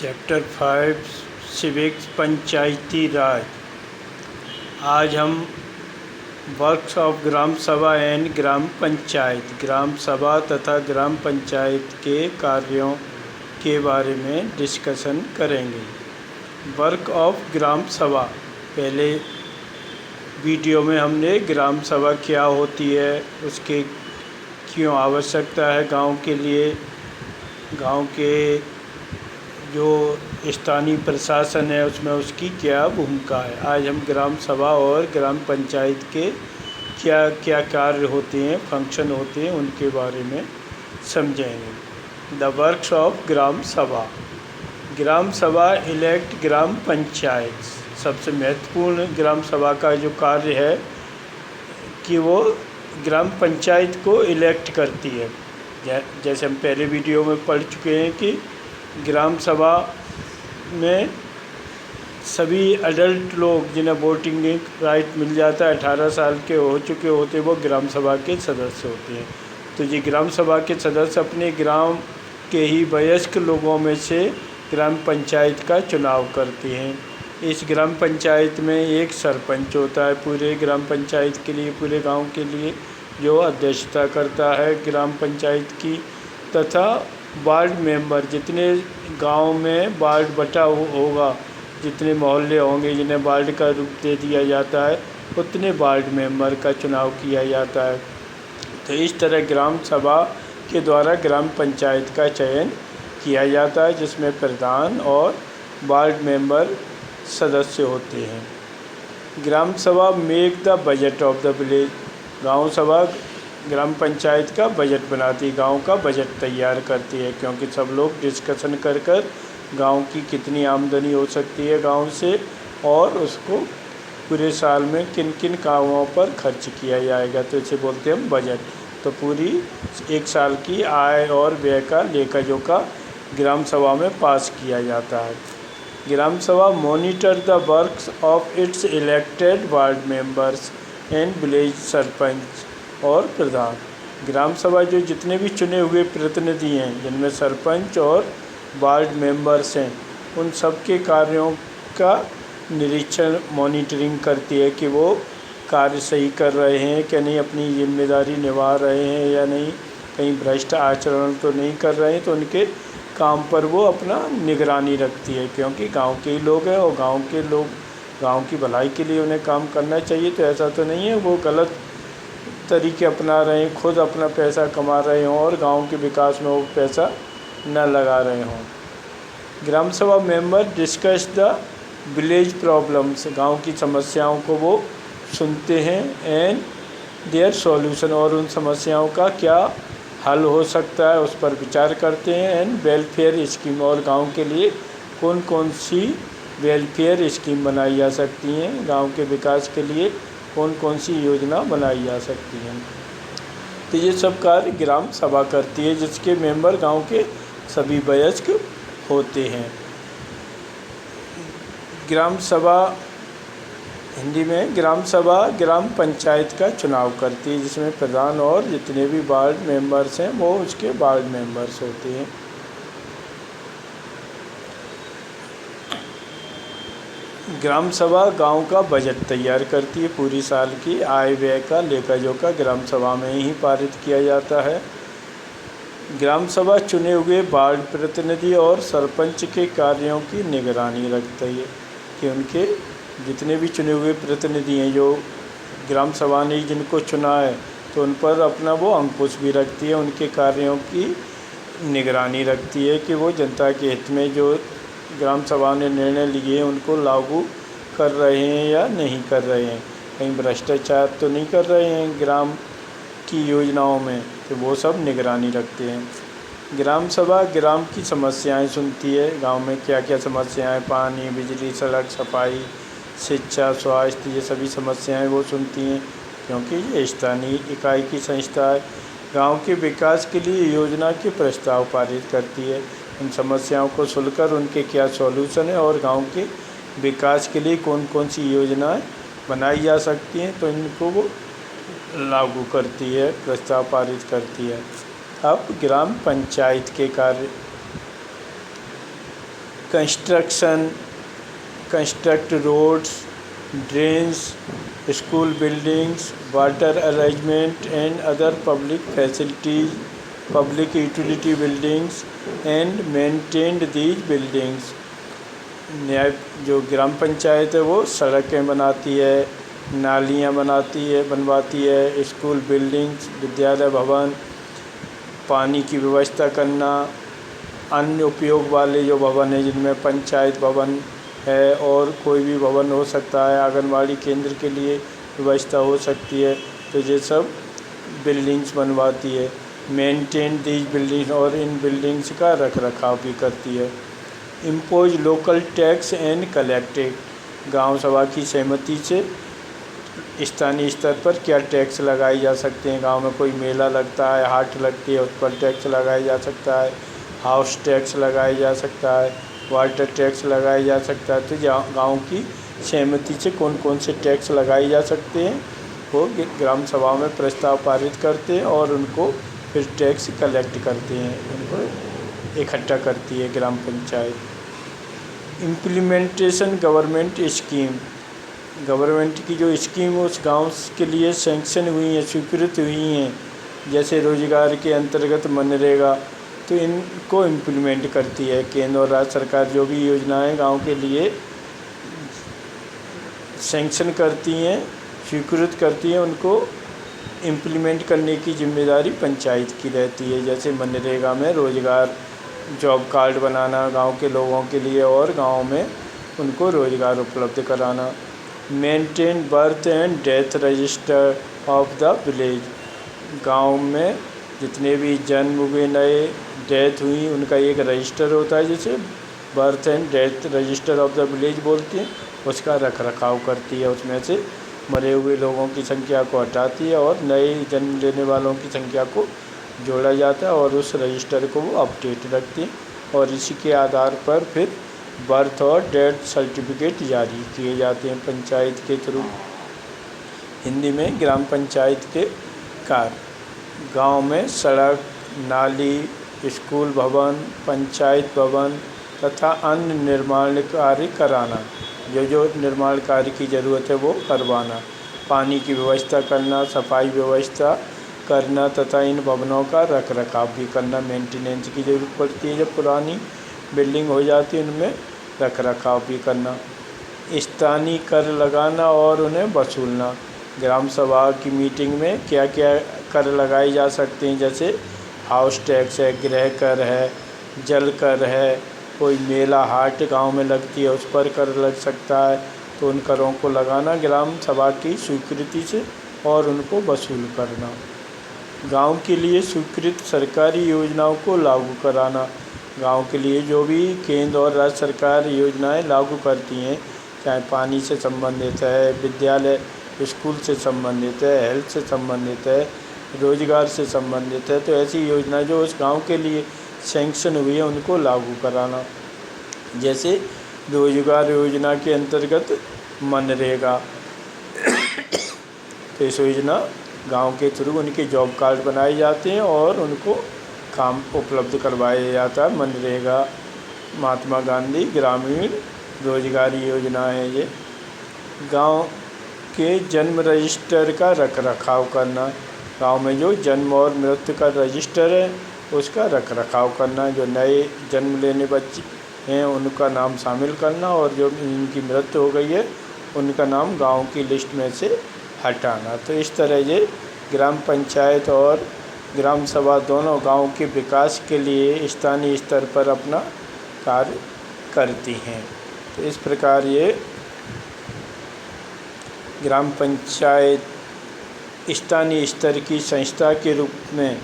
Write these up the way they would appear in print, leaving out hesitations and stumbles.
Chapter 5 civics पंचायती राज। आज हम works of gram सभा एंड ग्राम पंचायत, ग्राम सभा तथा ग्राम पंचायत के कार्यों के बारे में डिस्कशन करेंगे। वर्क ऑफ ग्राम सभा, पहले वीडियो में हमने ग्राम सभा क्या होती है, उसके क्यों आवश्यकता है गांव के लिए, गांव के जो स्थानीय प्रशासन है उसमें उसकी क्या भूमिका है। आज हम ग्राम सभा और ग्राम पंचायत के क्या क्या कार्य होते हैं, फंक्शन होते हैं, उनके बारे में समझेंगे। द वर्क्स ऑफ ग्राम सभा। ग्राम सभा इलेक्ट ग्राम पंचायत। सबसे महत्वपूर्ण ग्राम सभा का जो कार्य है कि वो ग्राम पंचायत को इलेक्ट करती है। जैसे हम पहले वीडियो में पढ़ चुके हैं कि ग्राम सभा में सभी अडल्ट लोग जिन्हें वोटिंग राइट मिल जाता है, 18 साल के हो चुके होते, वो ग्राम सभा के सदस्य होते हैं। तो ये ग्राम सभा के सदस्य अपने ग्राम के ही वयस्क लोगों में से ग्राम पंचायत का चुनाव करते हैं। इस ग्राम पंचायत में एक सरपंच होता है पूरे ग्राम पंचायत के लिए, पूरे गांव के लिए, जो अध्यक्षता करता है ग्राम पंचायत की, तथा वार्ड मेंबर, जितने गांव में वार्ड बटा होगा, जितने मोहल्ले होंगे जिन्हें वार्ड का रूप दे दिया जाता है, उतने वार्ड मेंबर का चुनाव किया जाता है। तो इस तरह ग्राम सभा के द्वारा ग्राम पंचायत का चयन किया जाता है, जिसमें प्रधान और वार्ड मेंबर सदस्य होते हैं। ग्राम सभा make the budget of the village. गांव सभा ग्राम पंचायत का बजट बनाती है, गांव का बजट तैयार करती है, क्योंकि सब लोग डिस्कशन कर गांव की कितनी आमदनी हो सकती है गांव से, और उसको पूरे साल में किन किन कामों पर खर्च किया जाएगा, तो इसे बोलते हैं हम बजट। तो पूरी एक साल की आय और व्यय का लेखा जोखा ग्राम सभा में पास किया जाता है। ग्राम सभा monitor the works of its elected ward members and village sarpanch और प्रधान। ग्राम सभा जो जितने भी चुने हुए प्रतिनिधि हैं, जिनमें सरपंच और वार्ड मेंबर्स हैं, उन सब के कार्यों का निरीक्षण, मॉनिटरिंग करती है कि वो कार्य सही कर रहे हैं कि नहीं, अपनी जिम्मेदारी निभा रहे हैं या नहीं, कहीं भ्रष्ट आचरण तो नहीं कर रहे हैं। तो उनके काम पर वो अपना निगरानी रखती है, क्योंकि गांव के ही लोग हैं और गांव के लोग गांव की भलाई के लिए उन्हें काम करना चाहिए। तो ऐसा तो नहीं है वो गलत तरीके अपना रहे हैं, खुद अपना पैसा कमा रहे हों और गांव के विकास में वो पैसा न लगा रहे हों। ग्राम सभा member discuss the village problems. गांव की समस्याओं को वो सुनते हैं, एंड देयर सॉल्यूशन, और उन समस्याओं का क्या हल हो सकता है उस पर विचार करते हैं। एंड वेलफेयर स्कीम, और गांव के लिए कौन कौन सी वेलफेयर स्कीम बनाई जा सकती हैं, गांव के विकास के लिए कौन कौन सी योजना बनाई जा सकती हैं। तो ये सब कार्य ग्राम सभा करती है, जिसके मेंबर गांव के सभी वयस्क होते हैं। ग्राम सभा, हिंदी में ग्राम सभा ग्राम पंचायत का चुनाव करती है, जिसमें प्रधान और जितने भी वार्ड मेंबर्स हैं वो उसके वार्ड मेंबर्स होते हैं। ग्राम सभा गांव का बजट तैयार करती है, पूरी साल की आय व्यय का लेखा जोखा ग्राम सभा में ही पारित किया जाता है। ग्राम सभा चुने हुए वार्ड प्रतिनिधि और सरपंच के कार्यों की निगरानी रखती है कि उनके जितने भी चुने हुए प्रतिनिधि हैं, जो ग्राम सभा ने जिनको चुना है, तो उन पर अपना वो अंकुश भी रखती है, उनके कार्यों की निगरानी रखती है कि वो जनता के हित में जो ग्राम सभा ने निर्णय लिए हैं उनको लागू कर रहे हैं या नहीं कर रहे हैं, कहीं भ्रष्टाचार तो नहीं कर रहे हैं ग्राम की योजनाओं में, तो वो सब निगरानी रखते हैं। ग्राम सभा ग्राम की समस्याएं सुनती है, गांव में क्या क्या समस्याएं, पानी, बिजली, सड़क, सफाई, शिक्षा, स्वास्थ्य, ये सभी समस्याएं वो सुनती हैं, क्योंकि ये स्थानीय इकाई की संस्था है। गांव के विकास के लिए योजना के प्रस्ताव पारित करती है, उन समस्याओं को सुनकर उनके क्या सॉल्यूशन है और गांव के विकास के लिए कौन कौन सी योजनाएं बनाई जा सकती हैं, तो इनको वो लागू करती है, प्रस्ताव पारित करती है। अब ग्राम पंचायत के construction, construct roads, drains, school buildings, water arrangement and other public facilities, public utility buildings and maintained these buildings. न्याय जो ग्राम पंचायत है वो सड़कें बनाती है, नालियाँ बनवाती है, स्कूल बिल्डिंग्स, विद्यालय भवन, पानी की व्यवस्था करना, अन्य उपयोग वाले जो भवन है जिनमें पंचायत भवन है और कोई भी भवन हो सकता है, आंगनवाड़ी केंद्र के लिए व्यवस्था हो सकती है, तो ये सब बिल्डिंग्स बनवाती है। मेंटेन दीज बिल्डिंग्स, और इन बिल्डिंग्स का रख रखाव भी करती है। Impose local tax and collected, गांव सभा की सहमति से स्थानीय स्तर पर क्या टैक्स लगाए जा सकते हैं। गांव में कोई मेला लगता है, हाट लगती है, उस पर टैक्स लगाया जा सकता है, हाउस टैक्स लगाया जा सकता है, वाटर टैक्स लगाया जा सकता है। तो गांव की सहमति से कौन कौन से टैक्स लगाए जा सकते हैं वो ग्राम सभा में प्रस्ताव पारित करते हैं और उनको फिर टैक्स कलेक्ट करते हैं, उनको इकट्ठा करती है ग्राम panchayat. Implementation government scheme, government की जो स्कीम उस गांव के लिए सैंक्शन हुई हैं, स्वीकृत हुई हैं, जैसे रोजगार के अंतर्गत मनरेगा, तो इनको इम्प्लीमेंट करती है केंद्र और राज्य सरकार। जो भी योजनाएं गांव के लिए सैंक्शन करती हैं, स्वीकृत करती हैं, उनको इम्प्लीमेंट करने की जिम्मेदारी पंचायत की रहती है। जैसे मनरेगा में रोज़गार जॉब कार्ड बनाना गांव के लोगों के लिए और गांव में उनको रोज़गार उपलब्ध कराना। Maintain birth and death register of the village, गांव में जितने भी जन्म हुए, नए डेथ हुई, उनका एक रजिस्टर होता है जिसे birth and death register of the village बोलते हैं। उसका रख रखाव करती है, उसमें से मरे हुए लोगों की संख्या को हटाती है और नए जन्म लेने वालों की संख्या को जोड़ा जाता है और उस रजिस्टर को वो अपडेट रखती है और इसी के आधार पर फिर बर्थ और डेथ सर्टिफिकेट जारी किए जाते हैं पंचायत के थ्रू। हिंदी में ग्राम पंचायत के कार्य, गांव में सड़क, नाली, स्कूल भवन, पंचायत भवन तथा अन्य निर्माण कार्य कराना, जो निर्माण कार्य की ज़रूरत है वो करवाना, पानी की व्यवस्था करना, सफाई व्यवस्था करना तथा इन भवनों का रख रखाव भी करना। मेंटेनेंस की ज़रूरत पड़ती है, जब पुरानी बिल्डिंग हो जाती है उनमें रख रखाव भी करना। स्थानीय कर लगाना और उन्हें वसूलना, ग्राम सभा की मीटिंग में क्या क्या कर लगाए जा सकते हैं, जैसे हाउस टैक्स है, गृह कर है, जल कर है, कोई मेला हाट गांव में लगती है उस पर कर लग सकता है, तो उन करों को लगाना ग्राम सभा की स्वीकृति से और उनको वसूल करना। गांव के लिए स्वीकृत सरकारी योजनाओं को लागू कराना, गांव के लिए जो भी केंद्र और राज्य सरकार योजनाएं लागू करती हैं, चाहे पानी से संबंधित है, विद्यालय स्कूल से संबंधित है, हेल्थ से संबंधित है, रोजगार से संबंधित है, तो ऐसी योजना जो उस गांव के लिए सैंक्शन हुई है उनको लागू कराना। जैसे रोजगार योजना के अंतर्गत मनरेगा, तो इस योजना गांव के थ्रू उनके जॉब कार्ड बनाए जाते हैं और उनको काम उपलब्ध करवाया जाता है। मनरेगा महात्मा गांधी ग्रामीण रोजगार योजना है ये। गांव के जन्म रजिस्टर का रख रखाव करना, गांव में जो जन्म और मृत्यु का रजिस्टर है उसका रख रखाव करना, जो नए जन्म लेने बच्चे हैं उनका नाम शामिल करना और जो इनकी मृत्यु हो गई है उनका नाम गांव की लिस्ट में से हटाना। तो इस तरह ये ग्राम पंचायत और ग्राम सभा दोनों गांव के विकास के लिए स्थानीय स्तर पर अपना कार्य करती हैं। तो इस प्रकार ये ग्राम पंचायत स्थानीय स्तर की संस्था के रूप में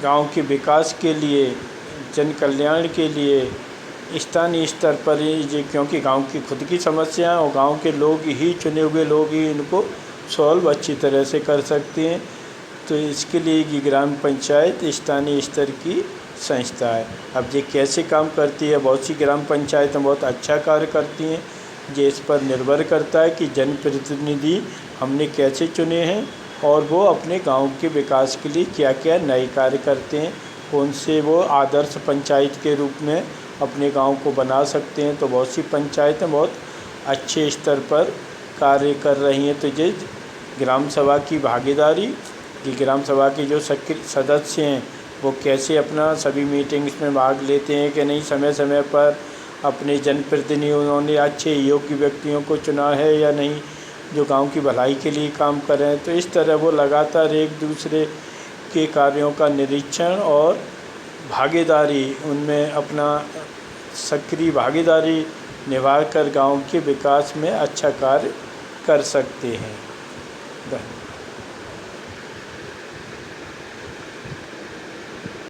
गांव के विकास के लिए, जन कल्याण के लिए स्थानीय स्तर पर ही, क्योंकि गांव की खुद की समस्या है और गांव के लोग ही, चुने हुए लोग ही इनको सॉल्व अच्छी तरह से कर सकते हैं, तो इसके लिए ये ग्राम पंचायत स्थानीय स्तर की संस्था है। अब ये कैसे काम करती है, बहुत सी ग्राम पंचायतें बहुत अच्छा कार्य करती हैं, ये इस पर निर्भर करता है कि जनप्रतिनिधि हमने कैसे चुने हैं और वो अपने गांव के विकास के लिए क्या क्या नए कार्य करते हैं, कौन से वो आदर्श पंचायत के रूप में अपने गांव को बना सकते हैं। तो बहुत सी पंचायतें बहुत अच्छे स्तर पर कार्य कर रही हैं। तो ये ग्राम सभा की भागीदारी कि ग्राम सभा के जो सदस्य हैं वो कैसे अपना सभी मीटिंग्स में भाग लेते हैं कि नहीं, समय समय पर अपने जनप्रतिनिधियों ने अच्छे योग्य व्यक्तियों को चुना है या नहीं जो गांव की भलाई के लिए काम कर रहे हैं। तो इस तरह वो लगातार एक दूसरे के कार्यों का निरीक्षण और भागीदारी उनमें अपना सक्रिय भागीदारी निभाकर गांव के विकास में अच्छा कार्य कर सकते हैं। धन्यवाद।